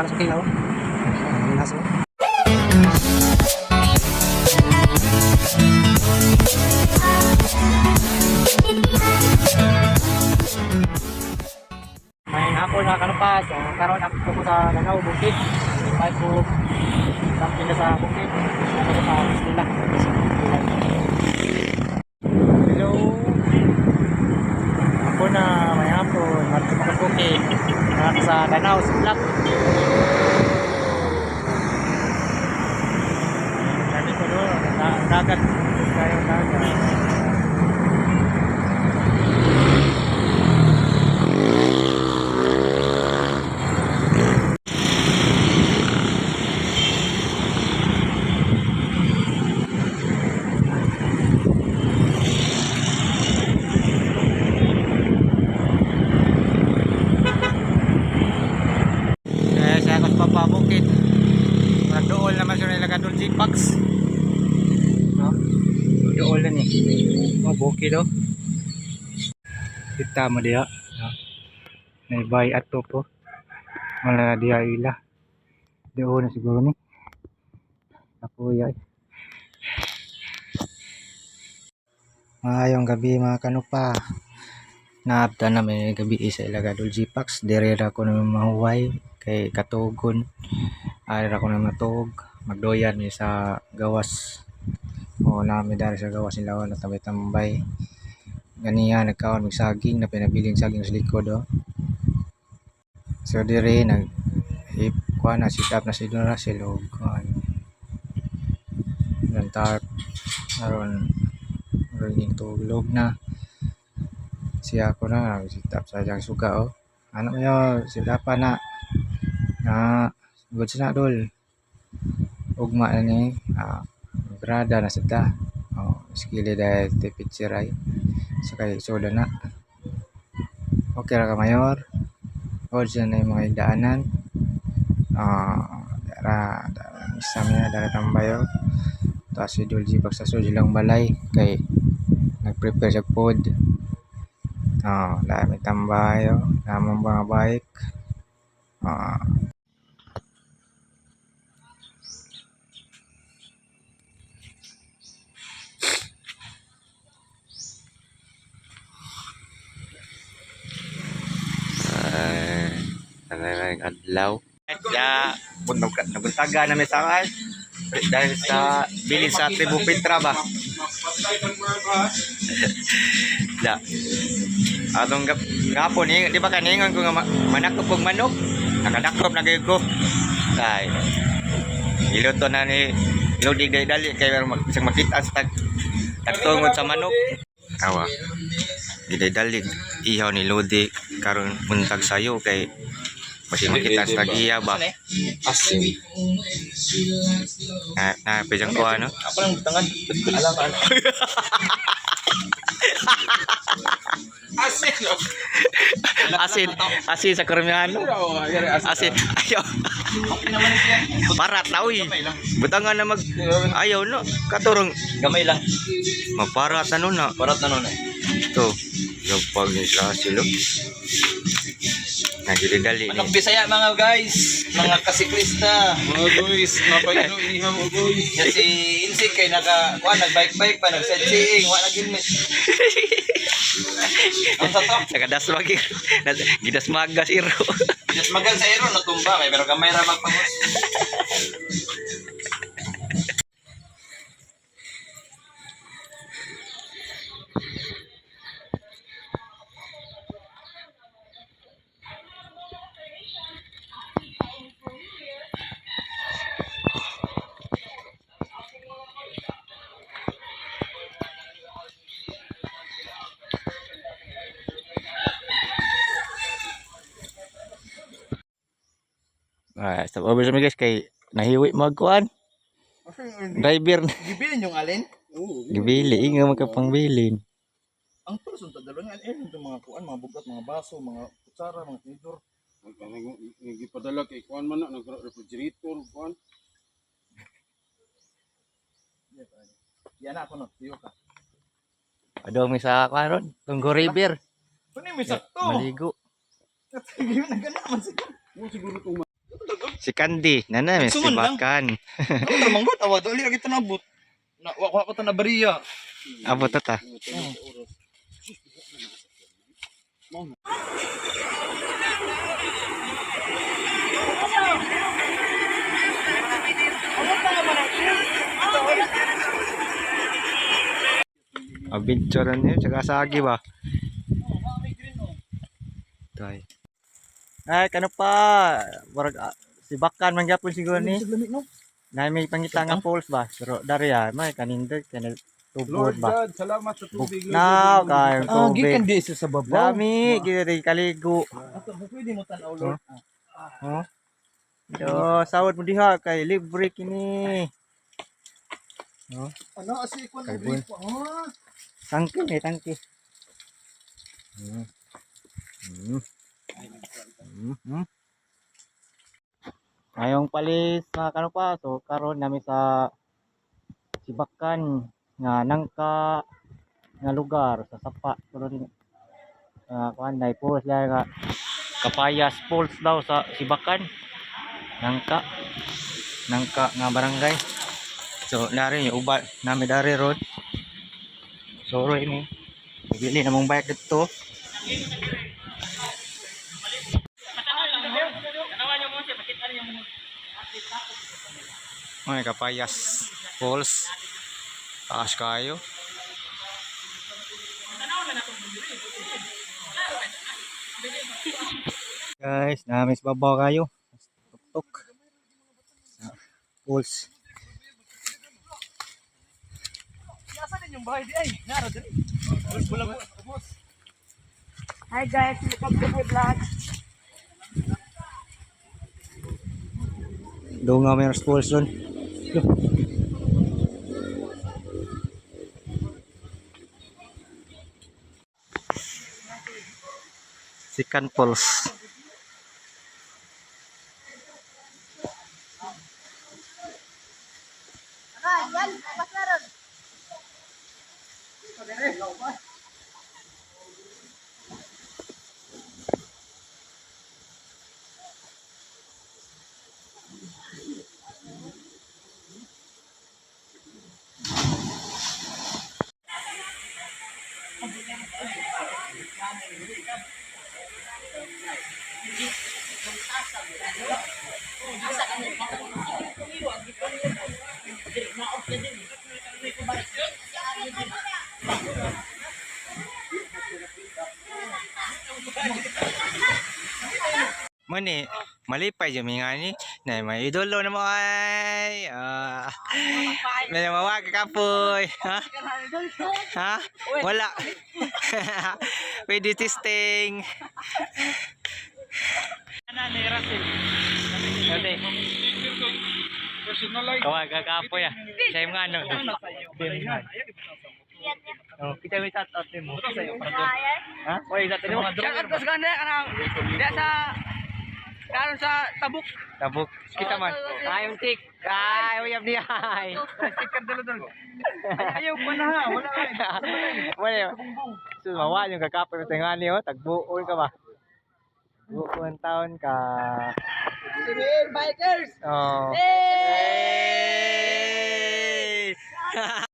para sa kilaw. Ang naso. May hapon na kanupas, karon ako po sa Lanao Bukid. May po camping na sa bukid. Ako sa Pistila. Hello. Ako na may hapon, marito pa sa bukid. Ako sa Lanao, Siplak. Dati ko doon, dagat. Kayo dagat. Papabukid. Dool naman siya nilagay doon G-Pax. No? Dool na ni. Oh, bukid oh. Kita mo diya. No? May bay ato po. Wala diya ila. Doon na siguro ni. Ako yay. Maayong gabi mga kanupa. Naabta na may gabi isa ilagay doon G-Pax. Direra ko na mahuway. Kay katugon ari ako na matug magdoyan mi sa gawas o nami dari sa gawas nila na tambay ganiya nagkaon mig saging na pinabiling saging sa likod oh. So dire nag kuha na sit up na si Dora silog kuan ng tarp aron ring tulog na siya ko na sit up sa jang suga oh ano yo sit up na good na dol ugma na ni brada na sada skili dahil te picture ay so kay soda na okay ra ka mayor o dyan na yung mga igdaanan dara isa niya dara tambayo tapos si Dol G sa lang balay kay nag-prepare sa food dami tambayo namang mga bike adlaw ya nabuntaga na may sangal dahil sa bilin sa Tribu Petra ba da atong gapon di ba kaningon ko nga manakop og manok nakadakop na gyud ko kay iluto na ni Lodi dali kay isang makita sa tagtungod sa manok awa gidali ihaw ni Lodi karon buntag sayo kay masih makita sa giya ba asin pejang ko ano apa lang butangan alam kan asin sa kurmihan asin ayaw parat na uy butangan na mag ayaw no katurong gamay lang maparat na nun na ito yung pag nila silo dali manok Bisaya mga guys mga kasiklista mga guys napayano iham o guys kasi insik kay nagbike pa nagsightseeing wala gid ang sa to nakadasmag gidasmaga sa iro gidasmagan sa iro natumba kay pero gamay ra magpangos stop over sa guys kay nahiwi magkuan driver gibilin yung alin gibili nga magkapangbilin ang person ta dalawang itong mga kuan mga bugat mga baso mga kutsara mga tinidor gipadala kay kuan man na refrigerator kuan yan ako no tiyo ka adong mi sa kuan ron Tunggo River kuno mi sakto maligo gimana gana man siguro siguro Si Candy, nana may Suman lang. sibakan. Ano na manggot awa dali ra kita nabot. Na wa ko ta na bariya. Abot ta. Abinturan niyo, tsaka sagi ba? Tay. Ay, kano pa? Warag sibakan man gyapon siguro ni. Na may pangita nga falls ba? Pero dari may kanindot kanil tubod Lord ba? God, salamat sa tubig. Buknaw kay tubig. di sa babaw. Dami gid kaligo. Ato pwede mo tan-aw Lord. Oh. Yo, sawod mo diha kay libre kini. No? Ano asi ko na Karbon. gripo. Tangke ni tangke. Hmm. Hmm. Hmm. Ngayong palis mga kano pa, so karon nami sa Sibakan nga nangka nga lugar sa Sapa karon kuan nay falls dai nga Kapayas Falls daw sa Sibakan. Nangka nga barangay. So nari yung ubat nami dari road. So ro ini. Bili na mong bike dito. Ay, Kapayas Falls. Taas kayo. Guys, namis babaw kayo. Tuk-tuk. Sa falls. Asa din yung bahay di ay. Nara dali. Wala mo boss. Hi guys, welcome to my vlog. Doon nga may falls doon. Sikan Falls. Mani, malipay yung mga ni. Na may idolo na mo ay. May mawag ka kapoy. Ha? Ha? Wala. Pwede testing. Ano ni Russell? Ate. Kawag ka kapoy ah. Sa mga ano. Oh, kita may shout out mo. Ha? Oy, shout out mo. Shout out sa ganda kanang diya sa karon sa Tabuk. Tabuk. Kita man. Ayong tik. Ay, uyab niya. Sticker dulu. Ayaw pa na ha. Wala ay. Wala. So, mawa yung kakapoy sa nga niyo. Tagbuon ka ba? Buon taon ka. Bikers. Oh. Hey! Hey!